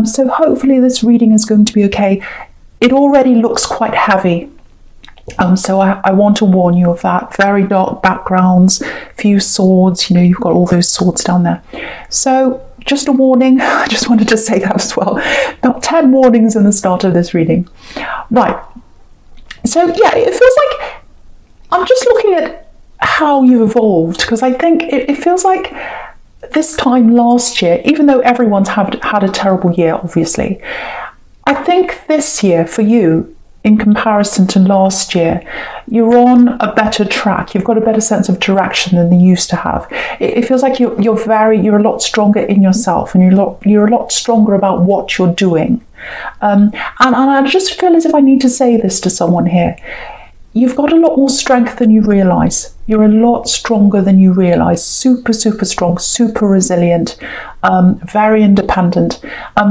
So hopefully this reading is going to be okay. It already looks quite heavy. So I want to warn you of that. Very dark backgrounds, few swords, you've got all those swords down there. So just a warning, I just wanted to say that as well. About 10 warnings in the start of this reading. Right, so yeah, it feels like, I'm just looking at how you've evolved, because I think it feels like this time last year, even though everyone's had a terrible year, obviously, I think this year for you, in comparison to last year, you're on a better track. You've got a better sense of direction than you used to have. It feels like you're a lot stronger in yourself, and you're a lot stronger about what you're doing. And I just feel as if I need to say this to someone here. You've got a lot more strength than you realise. You're a lot stronger than you realise. Super, super strong, super resilient, very independent.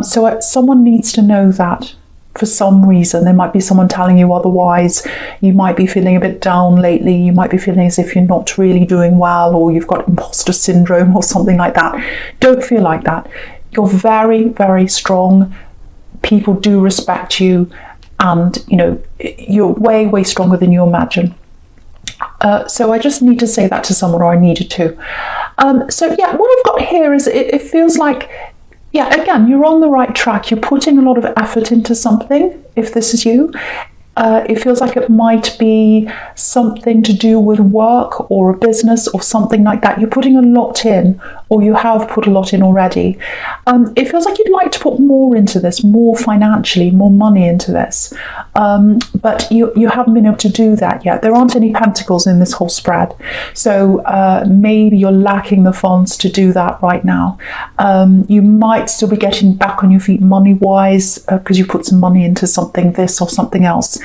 So someone needs to know that. For some reason, there might be someone telling you otherwise. You might be feeling a bit down lately. You might be feeling as if you're not really doing well, or you've got imposter syndrome or something like that. Don't feel like that. You're very, very strong. People do respect you, and you're way, way stronger than you imagine. So I just need to say that to someone, or I needed to. So yeah, what I've got here is it feels like, yeah, again, you're on the right track. You're putting a lot of effort into something, if this is you. It feels like it might be something to do with work or a business or something like that. You're putting a lot in, or you have put a lot in already. It feels like you'd like to put more into this, more financially, more money into this. But you haven't been able to do that yet. There aren't any pentacles in this whole spread. So maybe you're lacking the funds to do that right now. You might still be getting back on your feet money-wise because you put some money into something, this or something else.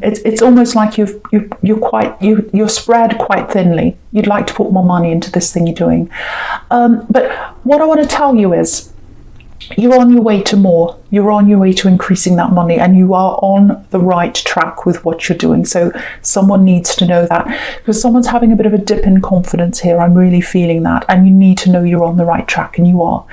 It's almost like you're spread quite thinly. You'd like to put more money into this thing you're doing. But what I want to tell you is, you're on your way to more. You're on your way to increasing that money, and you are on the right track with what you're doing. So someone needs to know that, because someone's having a bit of a dip in confidence here. I'm really feeling that, and you need to know you're on the right track, and you are.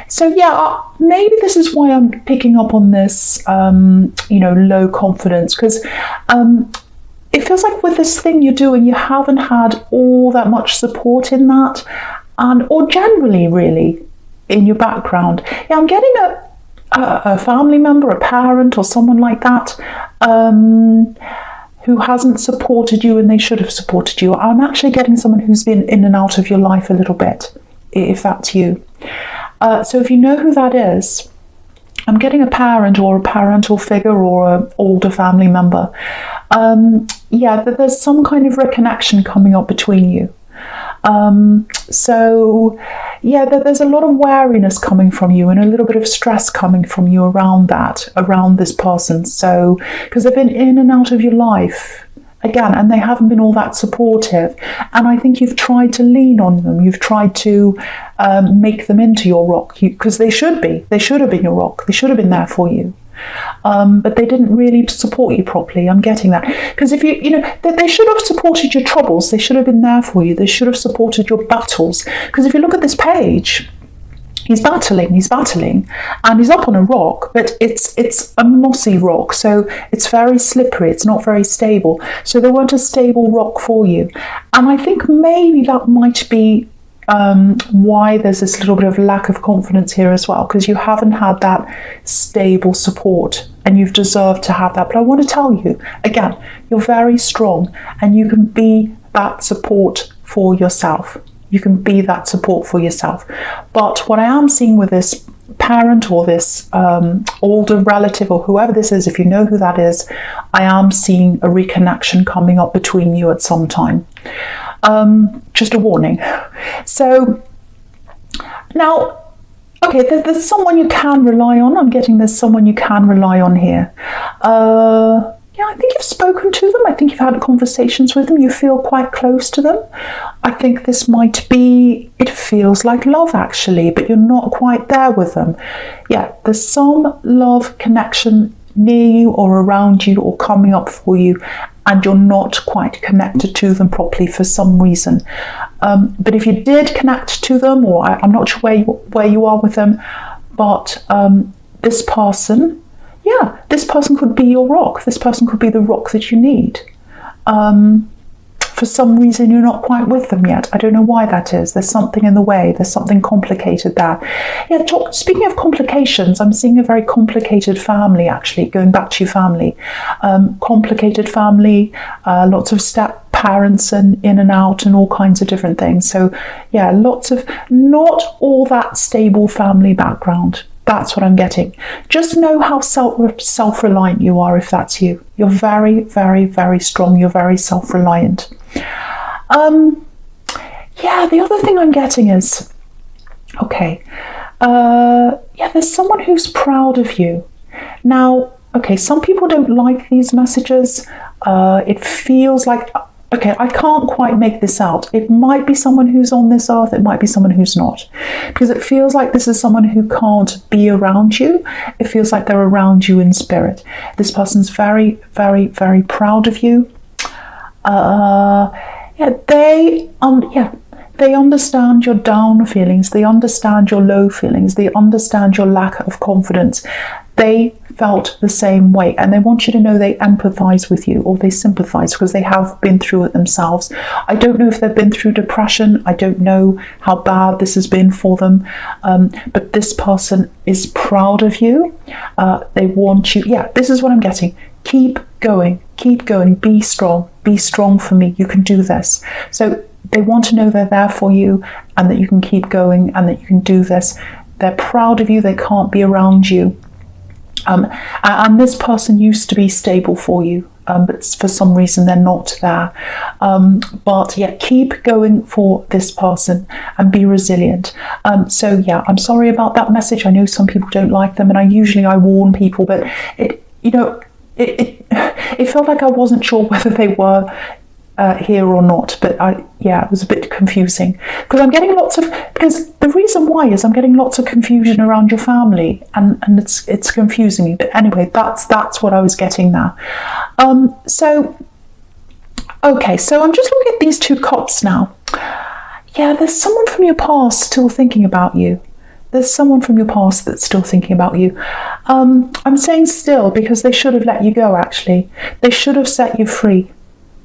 So yeah, maybe this is why I'm picking up on this, low confidence, because it feels like with this thing you're doing, you haven't had all that much support in that, or generally, really, in your background. Yeah, I'm getting a family member, a parent, or someone like that, who hasn't supported you, and they should have supported you. I'm actually getting someone who's been in and out of your life a little bit, if that's you. So if you know who that is, I'm getting a parent or a parental figure or an older family member. Yeah, there's some kind of reconnection coming up between you. So yeah, there's a lot of wariness coming from you, and a little bit of stress coming from you around this person. So, because they've been in and out of your life again, and they haven't been all that supportive, and I think you've tried to lean on them. You've tried to make them into your rock, because they should have been your rock. They should have been there for you. But they didn't really support you properly. I'm getting that, because if they should have supported your troubles. They should have been there for you. They should have supported your battles, because if you look at this page, he's battling, and he's up on a rock, but it's a mossy rock, so it's very slippery. It's not very stable. So they weren't a stable rock for you, and I think maybe that might be why there's this little bit of lack of confidence here as well, because you haven't had that stable support, and you've deserved to have that. But I want to tell you again, you're very strong, and you can be that support for yourself. You can be that support for yourself. But what I am seeing with this parent or this older relative, or whoever this is, if you know who that is, I am seeing a reconnection coming up between you at some time. Just a warning. So now, okay, there's someone you can rely on. I'm getting there's someone you can rely on here. Yeah, I think you've spoken to them. I think you've had conversations with them. You feel quite close to them. I think this might be, it feels like love actually, but you're not quite there with them. Yeah, there's some love connection near you or around you or coming up for you, and you're not quite connected to them properly for some reason. But if you did connect to them, or I'm not sure where you are with them, but this person, yeah, this person could be your rock. This person could be the rock that you need. For some reason, you're not quite with them yet. I don't know why that is. There's something in the way. There's something complicated there. Yeah, speaking of complications, I'm seeing a very complicated family, actually, going back to your family. Complicated family, lots of step parents and in and out and all kinds of different things. So, yeah, lots of not all that stable family background. That's what I'm getting. Just know how self-reliant you are if that's you. You're very, very, very strong. You're very self-reliant. Yeah, the other thing I'm getting is, okay, yeah, there's someone who's proud of you. Now, okay, some people don't like these messages. It feels like, okay, I can't quite make this out. It might be someone who's on this earth, it might be someone who's not. Because it feels like this is someone who can't be around you. It feels like they're around you in spirit. This person's very, very, very proud of you. Yeah, they understand your down feelings. They understand your low feelings. They understand your lack of confidence. They felt the same way, and they want you to know they empathize with you, or they sympathize, because they have been through it themselves. I don't know if they've been through depression. I don't know how bad this has been for them, but this person is proud of you. They want you, yeah, this is what I'm getting. Keep going, be strong for me. You can do this. So they want to know they're there for you, and that you can keep going, and that you can do this. They're proud of you. They can't be around you. And this person used to be stable for you, but for some reason they're not there. But yeah, keep going for this person and be resilient. So yeah, I'm sorry about that message. I know some people don't like them, and I warn people, but it felt like I wasn't sure whether they were here or not, but yeah, it was a bit confusing, because I'm getting because the reason why is I'm getting lots of confusion around your family, and it's confusing me. But anyway, that's what I was getting now. So okay, so I'm just looking at these two cups now. Yeah, there's someone from your past still thinking about you. There's someone from your past that's still thinking about you. I'm saying still because they should have let you go, actually. They should have set you free.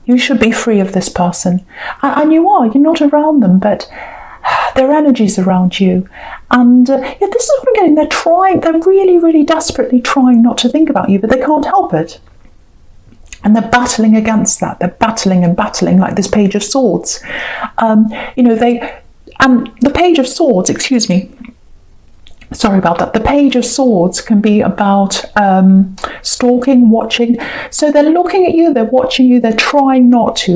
You should be free of this person. And you are. You're not around them, but their energy's around you. And yeah, this is what I'm getting. They're really, really desperately trying not to think about you, but they can't help it. And they're battling against that. They're battling and battling, like this Page of Swords. And the Page of Swords, excuse me, sorry about that. The Page of Swords can be about stalking, watching. So they're looking at you, they're watching you, they're trying not to.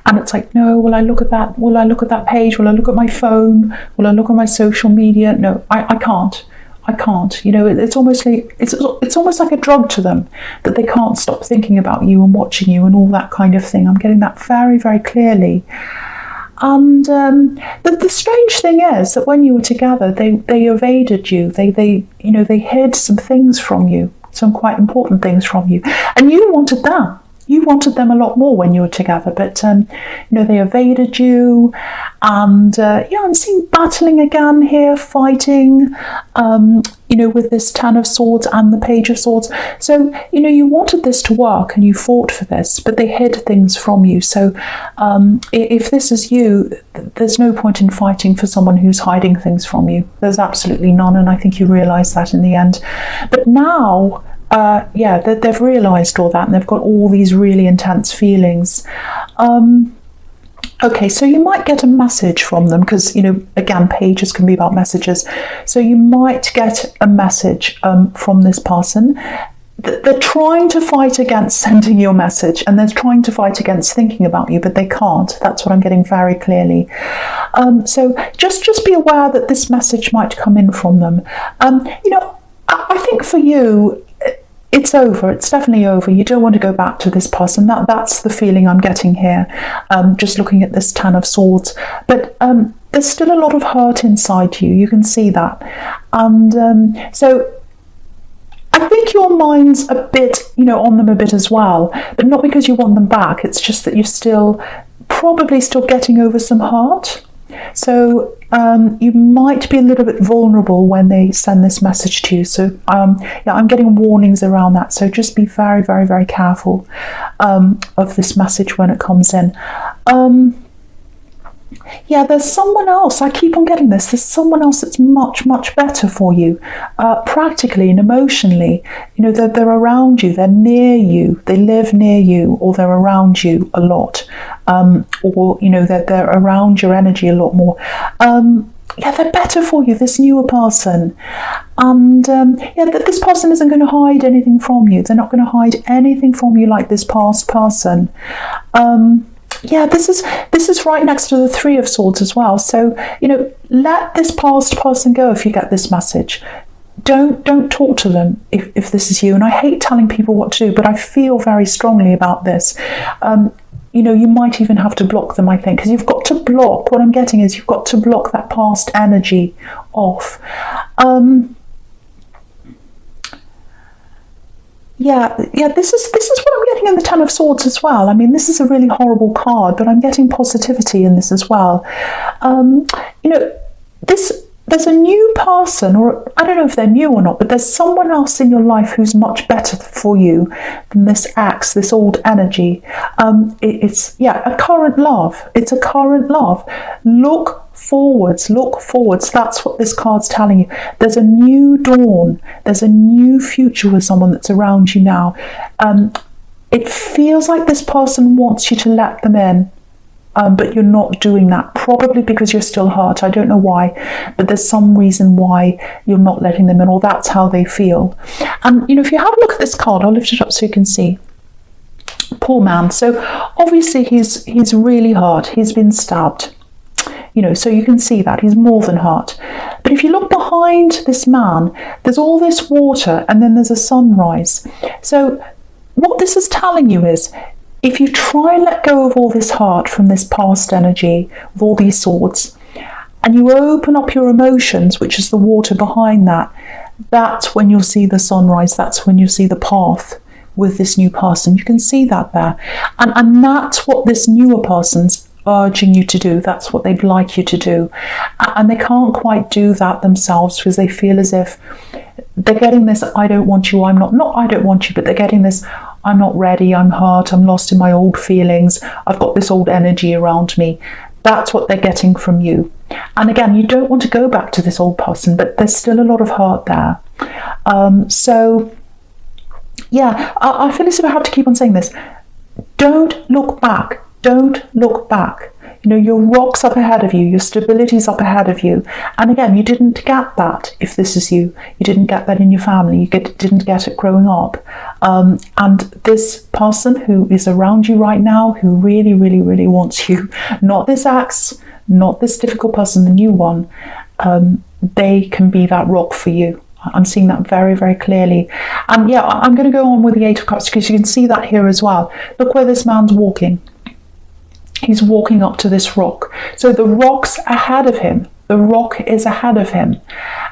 And it's like, no, will I look at that? Will I look at that page? Will I look at my phone? Will I look at my social media? No, I can't. It's almost like a drug to them, that they can't stop thinking about you and watching you and all that kind of thing. I'm getting that very, very clearly. And the strange thing is that when you were together, they evaded you. They hid some things from you, some quite important things from you, and you wanted them. You wanted them a lot more when you were together, but they evaded you, and yeah, I'm seeing battling again here, fighting, with this Ten of Swords and the Page of Swords. So you wanted this to work, and you fought for this, but they hid things from you. So if this is you, there's no point in fighting for someone who's hiding things from you. There's absolutely none, and I think you realise that in the end. But now, yeah, they've realised all that, and they've got all these really intense feelings. Okay, so you might get a message from them, because, again, pages can be about messages. So you might get a message from this person. They're trying to fight against sending you a message, and they're trying to fight against thinking about you, but they can't. That's what I'm getting very clearly. So just be aware that this message might come in from them. I think for you, it's over. It's definitely over. You don't want to go back to this person. That's the feeling I'm getting here, just looking at this Ten of Swords. But there's still a lot of hurt inside you. You can see that. And so I think your mind's a bit, on them a bit as well. But not because you want them back. It's just that you're probably still getting over some hurt. So you might be a little bit vulnerable when they send this message to you. So yeah, I'm getting warnings around that. So just be very, very, very careful of this message when it comes in. Yeah, there's someone else. I keep on getting this. There's someone else that's much, much better for you, practically and emotionally. You know, they're around you, they're near you, they live near you, or they're around you a lot, or you know, they're around your energy a lot more. Yeah, they're better for you, this newer person. And yeah, this person isn't going to hide anything from you. They're not going to hide anything from you like this past person. Yeah, this is right next to the Three of Swords as well. So, you know, let this past person go if you get this message. Don't talk to them if this is you. And I hate telling people what to do, but I feel very strongly about this. You know, you might even have to block them, I think, because you've got to block. What I'm getting is you've got to block that past energy off. Yeah, this is what I'm getting in the Ten of Swords as well. I mean, this is a really horrible card, but I'm getting positivity in this as well. You know, there's a new person, or I don't know if they're new or not, but there's someone else in your life who's much better for you than this ex, this old energy. It's a current love. It's a current love. Look forwards. That's what this card's telling you. There's a new dawn. There's a new future with someone that's around you now. It feels like this person wants you to let them in. But you're not doing that, probably because you're still hurt. I don't know why, but there's some reason why you're not letting them in, or that's how they feel. And you know, if you have a look at this card, I'll lift it up so you can see. Poor man. So obviously he's really hurt. He's been stabbed. You know, so you can see that he's more than hurt. But if you look behind this man, there's all this water, and then there's a sunrise. So what this is telling you is, if you try and let go of all this heart from this past energy, with all these swords, and you open up your emotions, which is the water behind that, that's when you'll see the sunrise. That's when you'll see the path with this new person. You can see that there. And that's what this newer person's urging you to do. That's what they'd like you to do. And they can't quite do that themselves, because they feel as if they're getting this, I don't want you, I'm not I don't want you, but they're getting this, I'm not ready, I'm hurt, I'm lost in my old feelings, I've got this old energy around me. That's what they're getting from you. And again, you don't want to go back to this old person, but there's still a lot of hurt there. So yeah, I feel as if I have to keep on saying this. Don't look back. Don't look back. You know, your rock's up ahead of you, your stability's up ahead of you. And again, you didn't get that if this is you. You didn't get that in your family. You didn't get it growing up. And this person who is around you right now, who really, really, really wants you, not this ex, not this difficult person, the new one, they can be that rock for you. I'm seeing that very, very clearly. And yeah, I'm going to go on with the Eight of Cups, because you can see that here as well. Look where this man's walking. He's walking up to this rock. So the rock's ahead of him. The rock is ahead of him.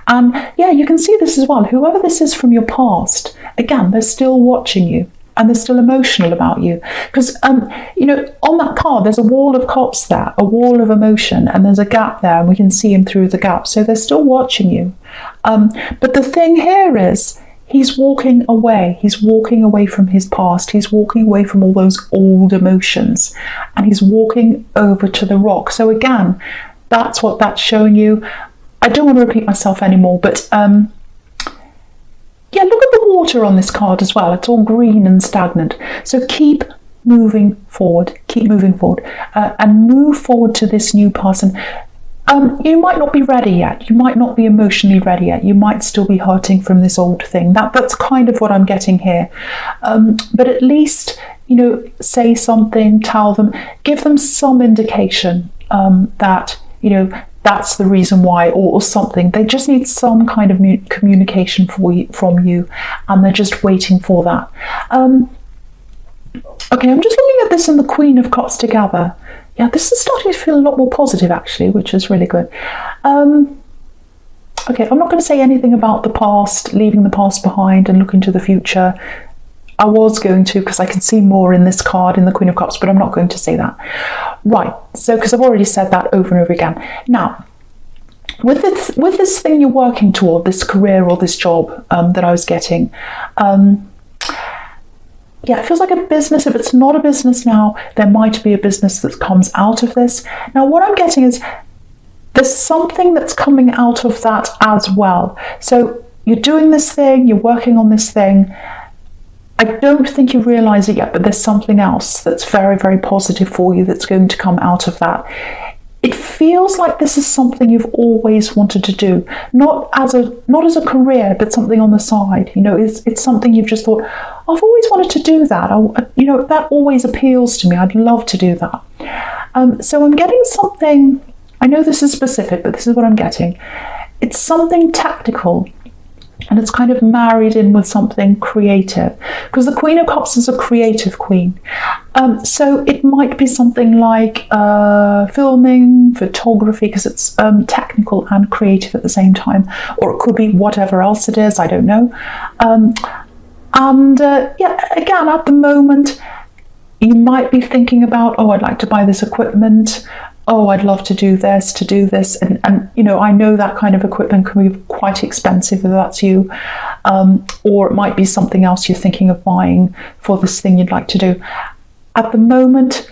And yeah, you can see this as well. Whoever this is from your past, again, they're still watching you, and they're still emotional about you. Because, you know, on that card, there's a wall of cups there, a wall of emotion, and there's a gap there, and we can see him through the gap. So they're still watching you. But the thing here is, he's walking away. He's walking away from his past. He's walking away from all those old emotions, and he's walking over to the rock. So again, that's what that's showing you. I don't want to repeat myself anymore, but yeah, look at the water on this card as well. It's all green and stagnant. So keep moving forward. Keep moving forward, and move forward to this new person. You might not be ready yet. You might not be emotionally ready yet. You might still be hurting from this old thing. That's kind of what I'm getting here. But at least, you know, say something, tell them, give them some indication that, you know, that's the reason why, or something. They just need some kind of communication from you, and they're just waiting for that. Okay, I'm just looking at this and the Queen of Cups together. Yeah, this is starting to feel a lot more positive, actually, which is really good. Okay, I'm not going to say anything about the past, leaving the past behind and looking to the future. I was going to, because I can see more in this card, in the Queen of Cups, but I'm not going to say that. Right, so because I've already said that over and over again. Now, with this thing you're working toward, this career or this job that I was getting, yeah, it feels like a business. If it's not a business now, there might be a business that comes out of this. Now, what I'm getting is there's something that's coming out of that as well. So you're doing this thing, you're working on this thing. I don't think you realise it yet, but there's something else that's very, very positive for you that's going to come out of that. It feels like this is something you've always wanted to do, not as a career, but something on the side. You know, it's something you've just thought, I've always wanted to do that. You know, that always appeals to me. I'd love to do that. So I'm getting something. I know this is specific, but this is what I'm getting. It's something technical. And it's kind of married in with something creative, because the Queen of Cups is a creative queen. So it might be something like filming, photography, because it's technical and creative at the same time, or it could be whatever else it is, I don't know. Yeah, again, at the moment, you might be thinking about, oh, I'd like to buy this equipment. Oh, I'd love to do this, and you know, I know that kind of equipment can be quite expensive if that's you, or it might be something else you're thinking of buying for this thing you'd like to do. At the moment,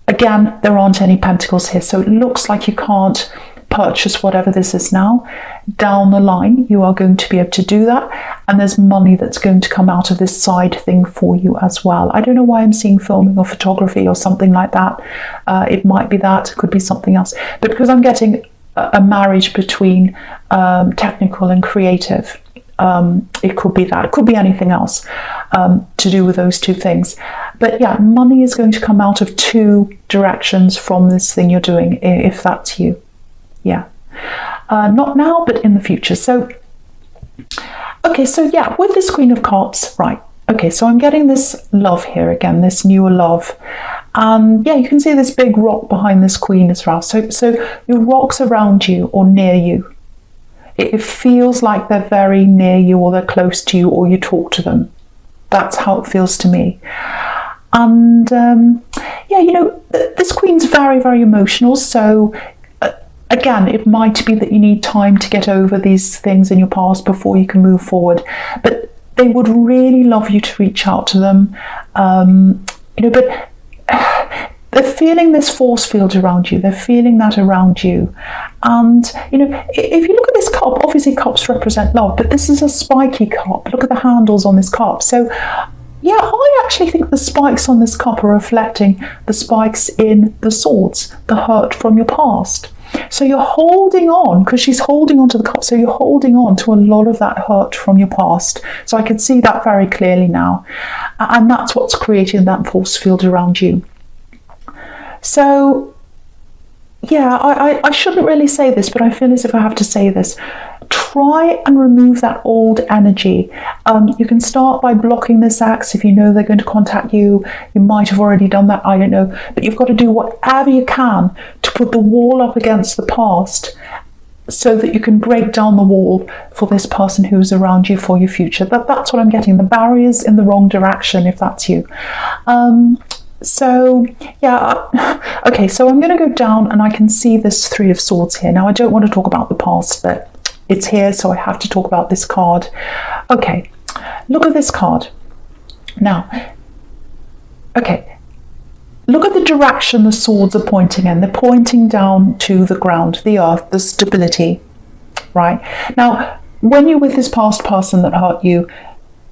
again, there aren't any pentacles here, so it looks like you can't purchase whatever this is now. Down the line, you are going to be able to do that, and there's money that's going to come out of this side thing for you as well. I don't know why I'm seeing filming or photography or something like that. It might be that, it could be something else, but because I'm getting a marriage between technical and creative, it could be that, it could be anything else to do with those two things. But yeah, money is going to come out of two directions from this thing you're doing, if that's you. Yeah, not now, but in the future. So, okay, so yeah, with this Queen of Cups, right, okay, so I'm getting this love here again, this newer love. Yeah, you can see this big rock behind this queen as well. So your rocks around you or near you, it feels like they're very near you, or they're close to you, or you talk to them. That's how it feels to me. And yeah, you know, this queen's very, very emotional. So again, it might be that you need time to get over these things in your past before you can move forward. But they would really love you to reach out to them. You know, but they're feeling this force field around you. They're feeling that around you. And, you know, if you look at this cup, obviously cups represent love, but this is a spiky cup. Look at the handles on this cup. So, yeah, I actually think the spikes on this cup are reflecting the spikes in the swords, the hurt from your past. So you're holding on, because she's holding on to the cup, so you're holding on to a lot of that hurt from your past. So I can see that very clearly now. And that's what's creating that force field around you. So, yeah, I shouldn't really say this, but I feel as if I have to say this. Try and remove that old energy. You can start by blocking this axe if you know they're going to contact you. You might have already done that, I don't know. But you've got to do whatever you can to put the wall up against the past, so that you can break down the wall for this person who's around you for your future. That's what I'm getting. The barriers in the wrong direction, if that's you. So yeah, okay, so I'm going to go down and I can see this Three of Swords here. Now, I don't want to talk about the past, but it's here, so I have to talk about this card. Okay, look at this card. Now, okay, look at the direction the swords are pointing in. They're pointing down to the ground, the earth, the stability, right? Now, when you're with this past person that hurt you,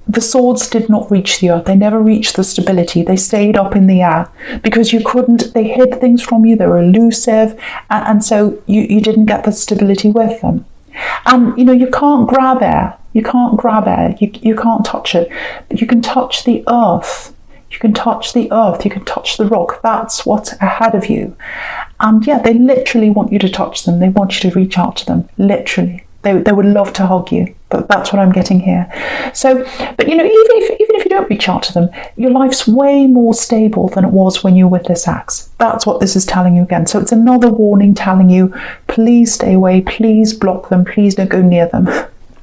the swords did not reach the earth. They never reached the stability. They stayed up in the air because you couldn't, they hid things from you. They were elusive. And so you didn't get the stability with them. And, you know, you can't grab air. You can't grab air. You can't touch it. But you can touch the earth. You can touch the earth. You can touch the rock. That's what's ahead of you. And yeah, they literally want you to touch them. They want you to reach out to them. Literally. They would love to hug you, but that's what I'm getting here. So, but you know, even if you don't reach out to them, your life's way more stable than it was when you were with this axe. That's what this is telling you again. So it's another warning telling you, please stay away, please block them, please don't go near them.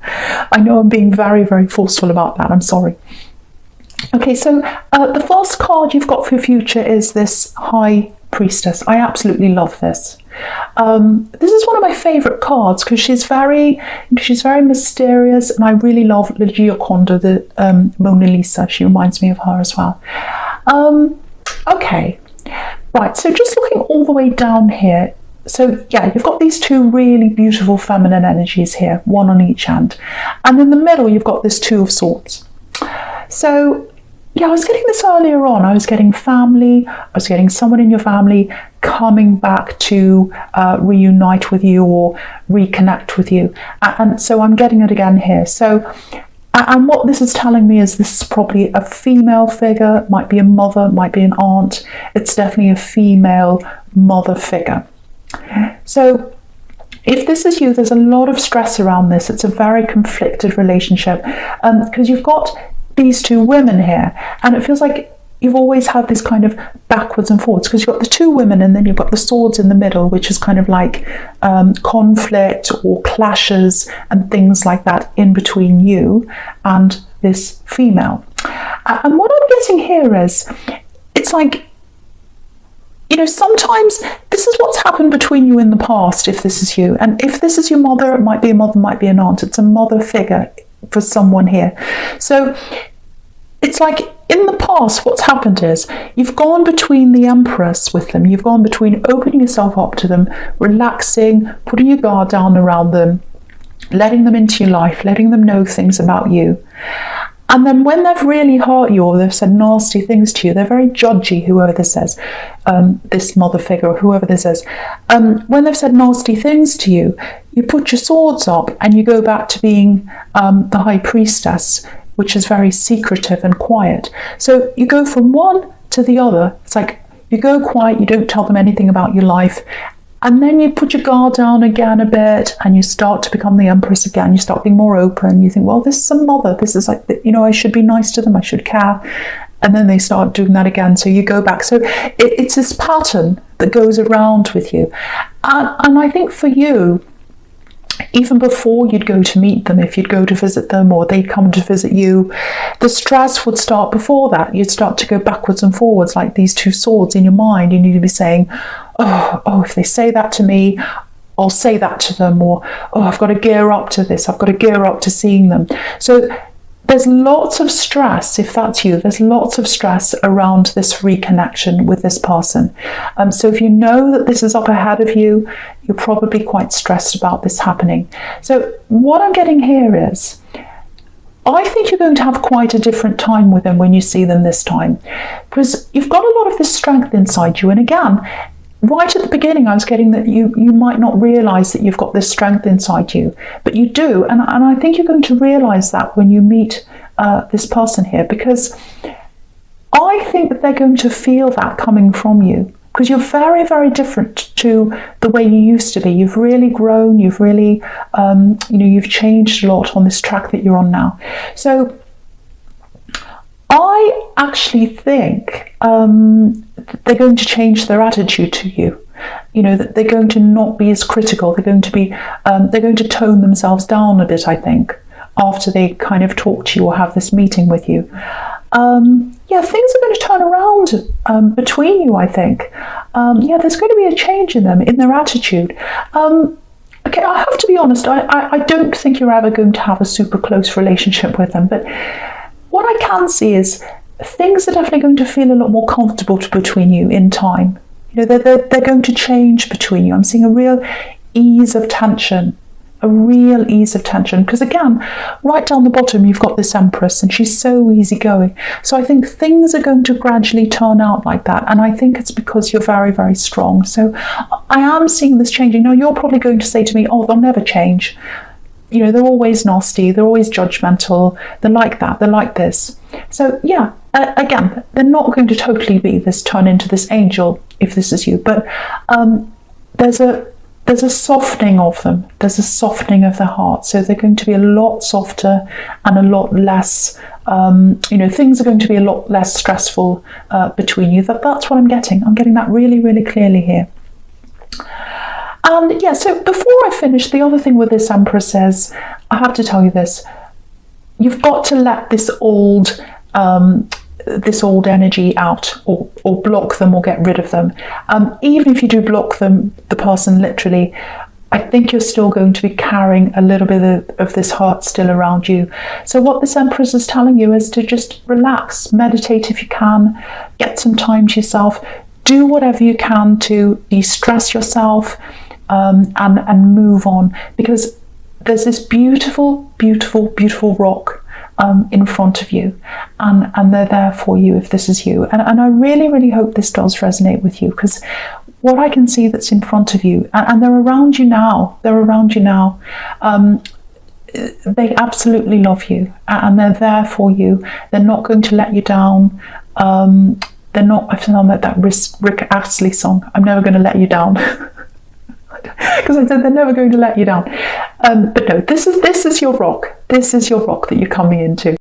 I know I'm being very, very forceful about that. I'm sorry. Okay, so the first card you've got for your future is this High Priestess. I absolutely love this. This is one of my favourite cards because she's very mysterious, and I really love the Gioconda, the Mona Lisa. She reminds me of her as well. Okay, right, so just looking all the way down here. So yeah, you've got these two really beautiful feminine energies here, one on each hand. And in the middle, you've got this Two of Swords. So yeah, I was getting this earlier on. I was getting family. I was getting someone in your family coming back to reunite with you or reconnect with you. And so I'm getting it again here. So, and what this is telling me is this is probably a female figure, might be a mother, might be an aunt. It's definitely a female mother figure. So if this is you, there's a lot of stress around this. It's a very conflicted relationship because you've got these two women here, and it feels like you've always had this kind of backwards and forwards because you've got the two women and then you've got the swords in the middle, which is kind of like conflict or clashes and things like that in between you and this female. And what I'm getting here is, it's like, you know, sometimes this is what's happened between you in the past, if this is you. And if this is your mother, it might be a mother, might be an aunt. It's a mother figure for someone here. So it's like in the past, what's happened is you've gone between the Empress with them. You've gone between opening yourself up to them, relaxing, putting your guard down around them, letting them into your life, letting them know things about you. And then when they've really hurt you or they've said nasty things to you, they're very judgy, whoever this is, this mother figure or whoever this is. When they've said nasty things to you, you put your swords up and you go back to being the High Priestess, which is very secretive and quiet. So you go from one to the other. It's like you go quiet, you don't tell them anything about your life. And then you put your guard down again a bit and you start to become the Empress again. You start being more open. You think, well, this is a mother. This is like, you know, I should be nice to them. I should care. And then they start doing that again. So you go back. So it's this pattern that goes around with you. And I think for you, even before you'd go to meet them, if you'd go to visit them or they'd come to visit you, the stress would start before that. You'd start to go backwards and forwards like these two swords in your mind. You need to be saying, oh, if they say that to me, I'll say that to them. Or, oh, I've got to gear up to this. I've got to gear up to seeing them. So there's lots of stress, if that's you, there's lots of stress around this reconnection with this person. So if you know that this is up ahead of you, you're probably quite stressed about this happening. So what I'm getting here is, I think you're going to have quite a different time with them when you see them this time, because you've got a lot of this strength inside you. And again, right at the beginning, I was getting that you might not realise that you've got this strength inside you, but you do. And I think you're going to realise that when you meet this person here, because I think that they're going to feel that coming from you, because you're very, very different to the way you used to be. You've really grown. You've really, you've changed a lot on this track that you're on now. So I actually think they're going to change their attitude to you. You know, that they're going to not be as critical. They're going to be, they're going to tone themselves down a bit, I think, after they kind of talk to you or have this meeting with you. Things are going to turn around between you, I think. There's going to be a change in them, in their attitude. Okay, I have to be honest, I don't think you're ever going to have a super close relationship with them, but what I can see is things are definitely going to feel a lot more comfortable between you in time. You know, they're going to change between you. I'm seeing a real ease of tension, because again, right down the bottom, you've got this Empress and she's so easygoing. So I think things are going to gradually turn out like that. And I think it's because you're very, very strong. So I am seeing this changing. Now, you're probably going to say to me, oh, they'll never change. You know, they're always nasty. They're always judgmental. They're like that. They're like this. So yeah, again, they're not going to totally be turn into this angel if this is you. But there's a softening of them. There's a softening of their heart. So they're going to be a lot softer and a lot less, things are going to be a lot less stressful between you. That's what I'm getting. I'm getting that really, really clearly here. And yeah, so before I finish, the other thing with this Empress is, I have to tell you this, you've got to let this old this old energy out, or block them, or get rid of them. Even if you do block them, the person literally, I think you're still going to be carrying a little bit of this hurt still around you. So what this Empress is telling you is to just relax, meditate if you can, get some time to yourself, do whatever you can to de-stress yourself, and move on, because there's this beautiful, beautiful, beautiful rock in front of you, and they're there for you if this is you. And I really, really hope this does resonate with you, because what I can see that's in front of you, and they're around you now, they absolutely love you, and they're there for you. They're not going to let you down. They're not, I've found that Rick Astley song, I'm never going to let you down. Because I said they're never going to let you down. But no, this is your rock. This is your rock that you're coming into.